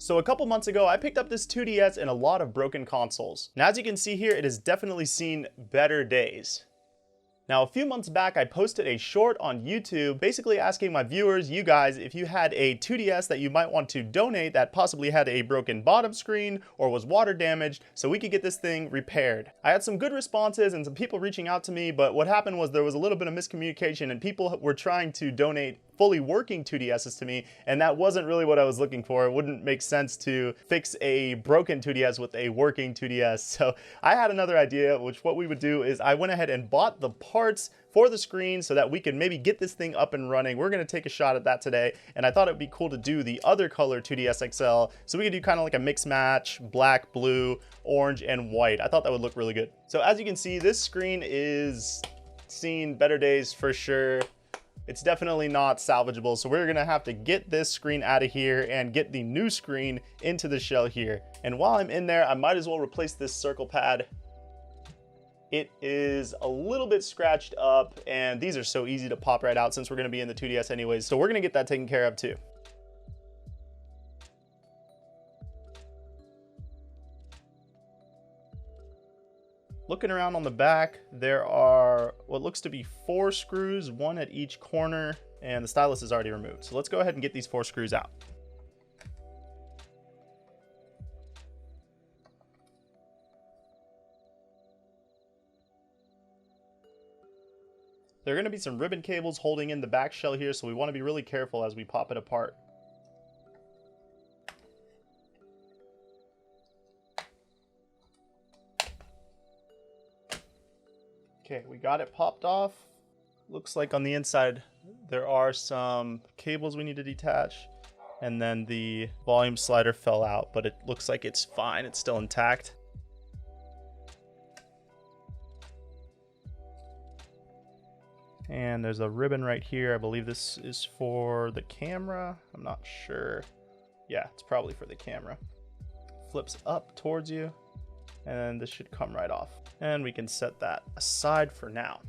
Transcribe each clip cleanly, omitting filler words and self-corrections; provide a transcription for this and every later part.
So a couple months ago, I picked up this 2DS and a lot of broken consoles. Now as you can see here, it has definitely seen better days. Now, a few months back, I posted a short on YouTube basically asking my viewers, you guys, if you had a 2DS that you might want to donate that possibly had a broken bottom screen or was water damaged so we could get this thing repaired. I had some good responses and some people reaching out to me, but what happened was there was a little bit of miscommunication and people were trying to donate fully working 2DSs to me, and that wasn't really what I was looking for. It wouldn't make sense to fix a broken 2DS with a working 2DS. So I had another idea, which what we would do is I went ahead and bought the parts for the screen so that we could maybe get this thing up and running. We're gonna take a shot at that today, and I thought it'd be cool to do the other color 2DS XL, so we could do kind of like a mix match, black, blue, orange, and white. I thought that would look really good. So as you can see, this screen is seen better days for sure. It's definitely not salvageable, so we're gonna have to get this screen out of here and get the new screen into the shell here. And while I'm in there, I might as well replace this circle pad. It is a little bit scratched up, and these are so easy to pop right out since we're gonna be in the 2DS anyways, so we're gonna get that taken care of too. Looking around on the back, there are what looks to be 4 screws, 1 at each corner, and the stylus is already removed. So let's go ahead and get these 4 screws out. There are going to be some ribbon cables holding in the back shell here, so we want to be really careful as we pop it apart. Okay, we got it popped off. Looks like on the inside there are some cables we need to detach, and then the volume slider fell out, but it looks like it's fine. It's still intact. And there's a ribbon right here. I believe this is for the camera. I'm not sure. Yeah, it's probably for the camera. Flips up towards you, and this should come right off. And we can set that aside for now.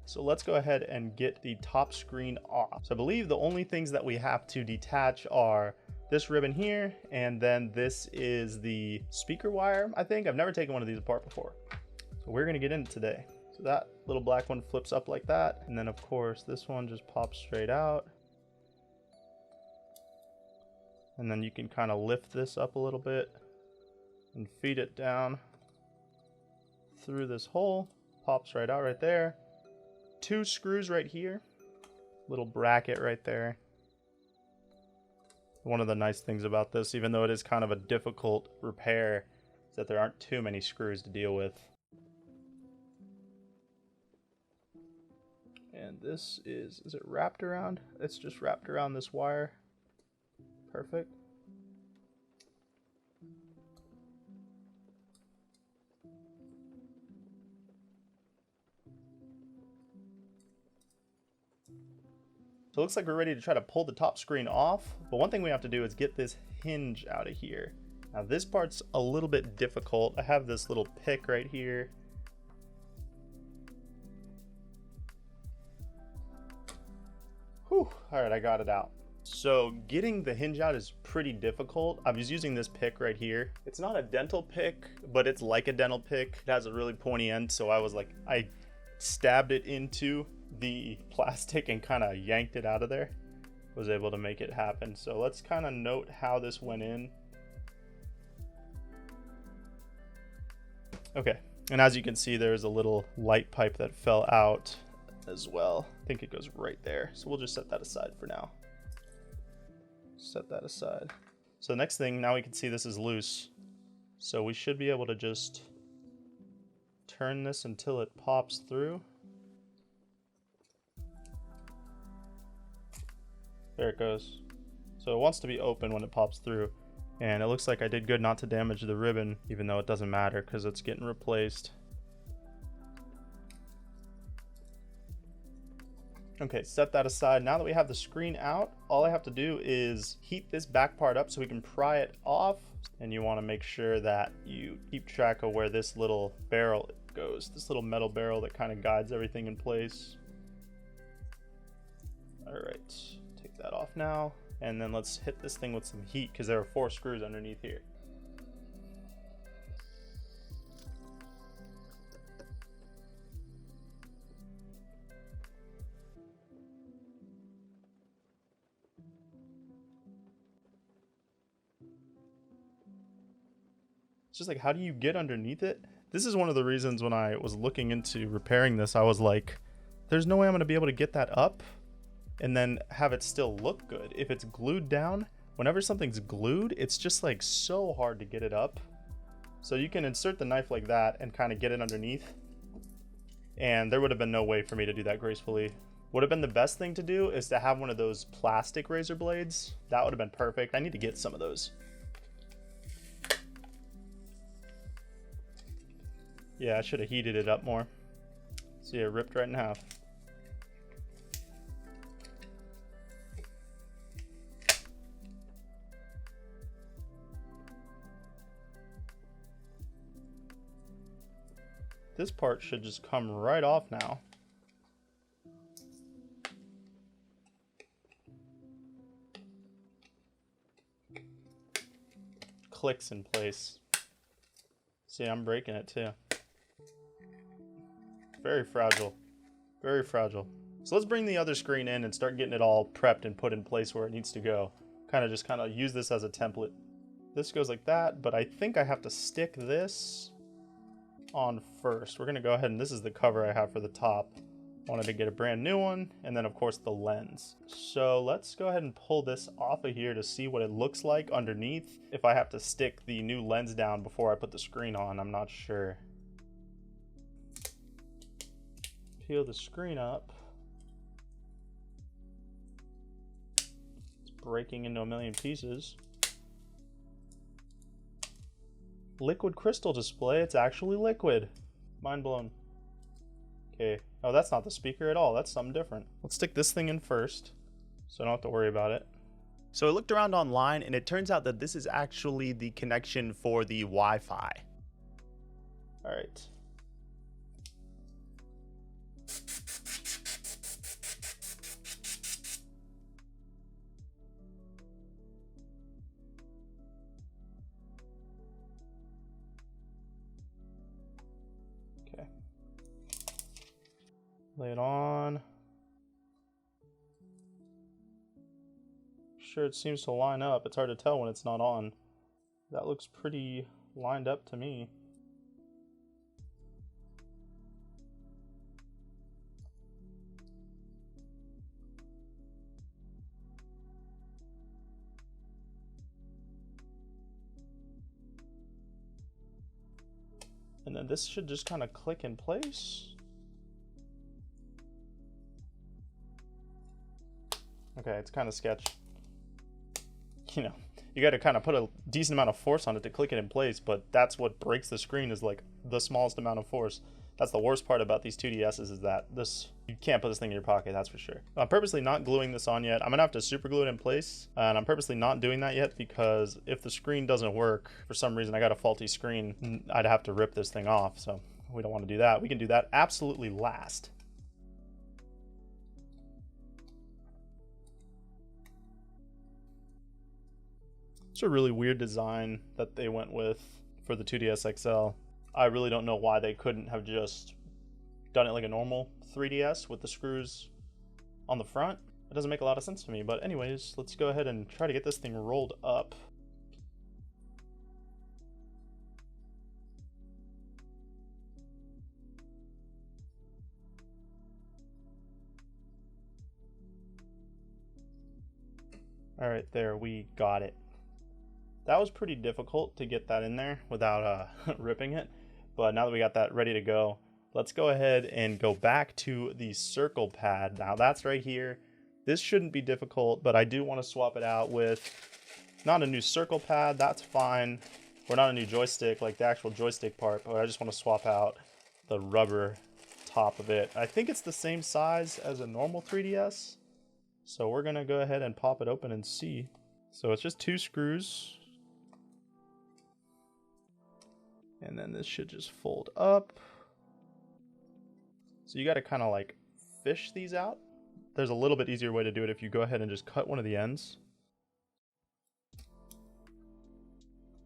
So let's go ahead and get the top screen off. So I believe the only things that we have to detach are this ribbon here, and then this is the speaker wire, I think. I've never taken one of these apart before. So we're gonna get in it today. So that little black one flips up like that. And then of course, this one just pops straight out. And then you can kind of lift this up a little bit and feed it down through this hole. Pops right out right there. 2 screws right here. Little bracket right there. One of the nice things about this, even though it is kind of a difficult repair, is that there aren't too many screws to deal with. And this is it wrapped around? It's just wrapped around this wire. Perfect. So it looks like we're ready to try to pull the top screen off, but one thing we have to do is get this hinge out of here. Now this part's a little bit difficult. I have this little pick right here. Whew, all right, I got it out. So getting the hinge out is pretty difficult. I was using this pick right here. It's not a dental pick, but it's like a dental pick. It has a really pointy end, so I stabbed it into the plastic and kind of yanked it out of there. Was able to make it happen. So let's kind of note how this went in. Okay, and as you can see, there's a little light pipe that fell out as well. I think it goes right there. So we'll just set that aside for now. Set that aside. So the next thing, now we can see this is loose. So we should be able to just turn this until it pops through. There it goes. So it wants to be open when it pops through. And it looks like I did good not to damage the ribbon, even though it doesn't matter because it's getting replaced. Okay, set that aside. Now that we have the screen out, all I have to do is heat this back part up so we can pry it off. And you want to make sure that you keep track of where this little barrel goes, this little metal barrel that kind of guides everything in place. off now, and then let's hit this thing with some heat because there are 4 screws underneath here. It's just like, how do you get underneath it? This is one of the reasons when I was looking into repairing this, I was like, there's no way I'm going to be able to get that up and then have it still look good. If it's glued down, whenever something's glued, it's just like so hard to get it up. So you can insert the knife like that and kind of get it underneath. And there would have been no way for me to do that gracefully. Would have been the best thing to do is to have one of those plastic razor blades. That would have been perfect. I need to get some of those. Yeah, I should have heated it up more. See, it ripped right in half. This part should just come right off now. Clicks in place. See, I'm breaking it too. Very fragile. Very fragile. So let's bring the other screen in and start getting it all prepped and put in place where it needs to go. Kind of use this as a template. This goes like that, but I think I have to stick this on first. We're gonna go ahead and this is the cover I have for the top. Wanted to get a brand new one, and then of course the lens. So let's go ahead and pull this off of here to see what it looks like underneath. If I have to stick the new lens down before I put the screen on, I'm not sure. Peel the screen up. It's breaking into a million pieces. Liquid crystal display, it's actually liquid. Mind blown. Okay, oh, that's not the speaker at all. That's something different. Let's stick this thing in first, so I don't have to worry about it. So I looked around online, and it turns out that this is actually the connection for the Wi-Fi. All right. Okay. Lay it on. Sure, it seems to line up. It's hard to tell when it's not on. That looks pretty lined up to me. And then this should just kind of click in place. Okay, it's kind of sketch. You know, you got to kind of put a decent amount of force on it to click it in place, but that's what breaks the screen, is like the smallest amount of force. That's the worst part about these 2DSs, is that you can't put this thing in your pocket, that's for sure. I'm purposely not gluing this on yet. I'm gonna have to super glue it in place, and I'm purposely not doing that yet because if the screen doesn't work, for some reason I got a faulty screen, I'd have to rip this thing off, so we don't want to do that. We can do that absolutely last. It's a really weird design that they went with for the 2DS XL. I really don't know why they couldn't have just done it like a normal 3DS with the screws on the front. It doesn't make a lot of sense to me, but anyways, let's go ahead and try to get this thing rolled up. All right, there, we got it. That was pretty difficult to get that in there without ripping it, but now that we got that ready to go, let's go ahead and go back to the circle pad. Now that's right here. This shouldn't be difficult, but I do want to swap it out with not a new circle pad, that's fine, or not a new joystick, like the actual joystick part, but I just want to swap out the rubber top of it. I think it's the same size as a normal 3DS, so we're gonna go ahead and pop it open and see. So it's just 2 screws. And then this should just fold up. So you got to kind of like fish these out there's a little bit easier way to do it if you go ahead and just cut one of the ends.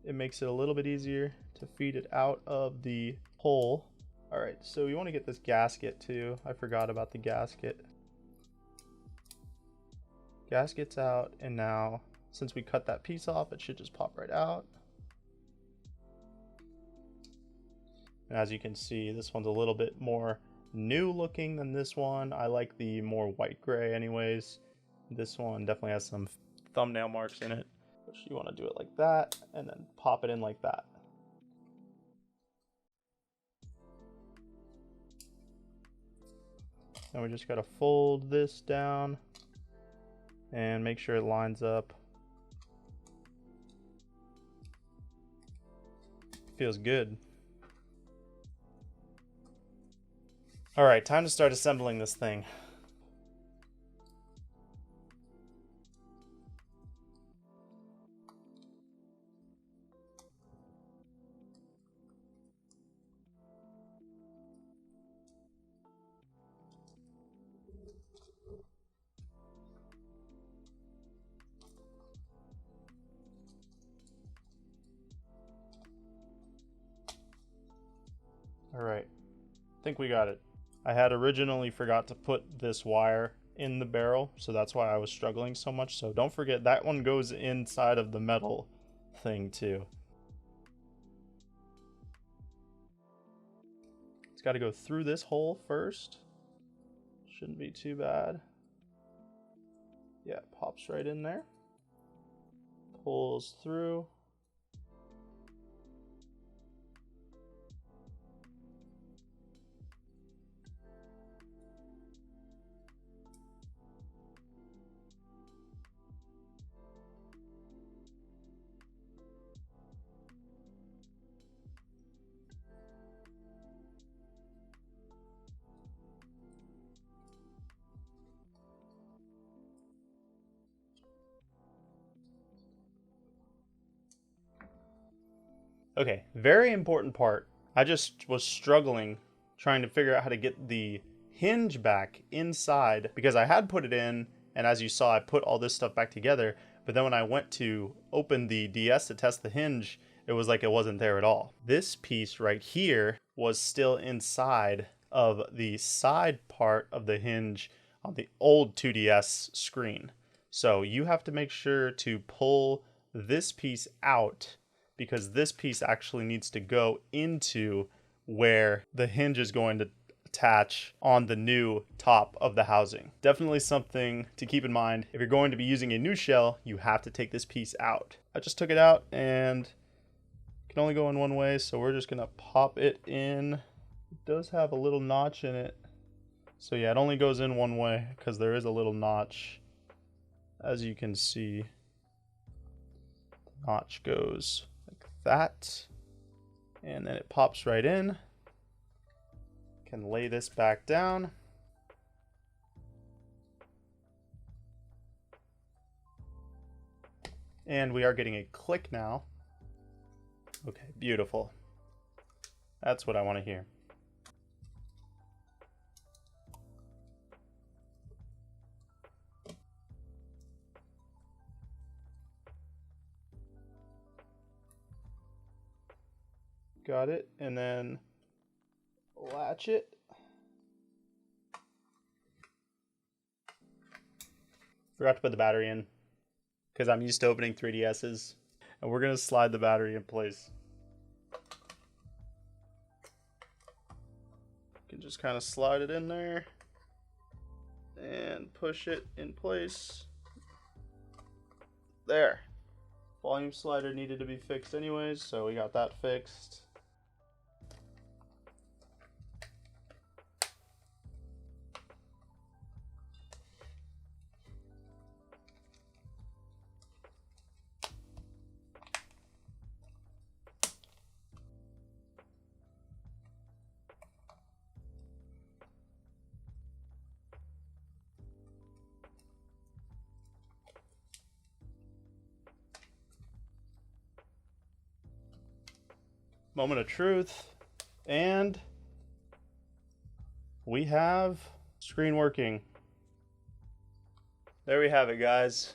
It makes it a little bit easier to feed it out of the hole. All right, so you want to get this gasket too. I forgot about the gasket. Gasket's out, and now since we cut that piece off, it should just pop right out. And as you can see, this one's a little bit more new looking than this one. I like the more white gray anyways. This one definitely has some thumbnail marks in it. You want to do it like that and then pop it in like that. And we just got to fold this down and make sure it lines up. Feels good. All right, time to start assembling this thing. All right, I think we got it. I had originally forgot to put this wire in the barrel, so that's why I was struggling so much. So don't forget that one goes inside of the metal thing too. It's got to go through this hole first. Shouldn't be too bad. Yeah, it pops right in there. Pulls through. Okay, very important part. I just was struggling trying to figure out how to get the hinge back inside because I had put it in, and as you saw, I put all this stuff back together, but then when I went to open the DS to test the hinge, it was like it wasn't there at all. This piece right here was still inside of the side part of the hinge on the old 2DS screen. So you have to make sure to pull this piece out because this piece actually needs to go into where the hinge is going to attach on the new top of the housing. Definitely something to keep in mind. If you're going to be using a new shell, you have to take this piece out. I just took it out and it can only go in one way, so we're just gonna pop it in. It does have a little notch in it. So yeah, it only goes in one way because there is a little notch. As you can see, the notch goes that, and then it pops right in. Can lay this back down. And we are getting a click now. Okay, beautiful. That's what I want to hear. Got it, and then latch it. Forgot to put the battery in because I'm used to opening 3DSs. And we're gonna slide the battery in place. You can just kind of slide it in there and push it in place. There. Volume slider needed to be fixed anyways, so we got that fixed. Moment of truth, and we have screen working. there we have it, guys.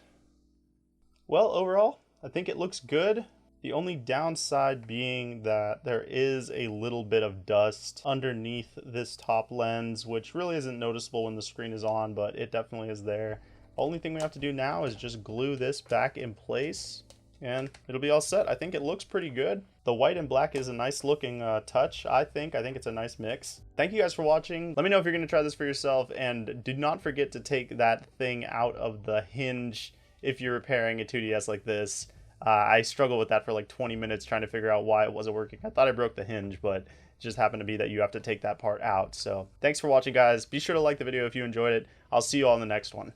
Well, overall, I think it looks good. The only downside being that there is a little bit of dust underneath this top lens, which really isn't noticeable when the screen is on, but it definitely is there. The only thing we have to do now is just glue this back in place, and it'll be all set. I think it looks pretty good. The white and black is a nice looking touch, I think. I think it's a nice mix. Thank you guys for watching. Let me know if you're going to try this for yourself, and do not forget to take that thing out of the hinge if you're repairing a 2DS like this. I struggled with that for like 20 minutes trying to figure out why it wasn't working. I thought I broke the hinge, but it just happened to be that you have to take that part out. So thanks for watching, guys. Be sure to like the video if you enjoyed it. I'll see you all in the next one.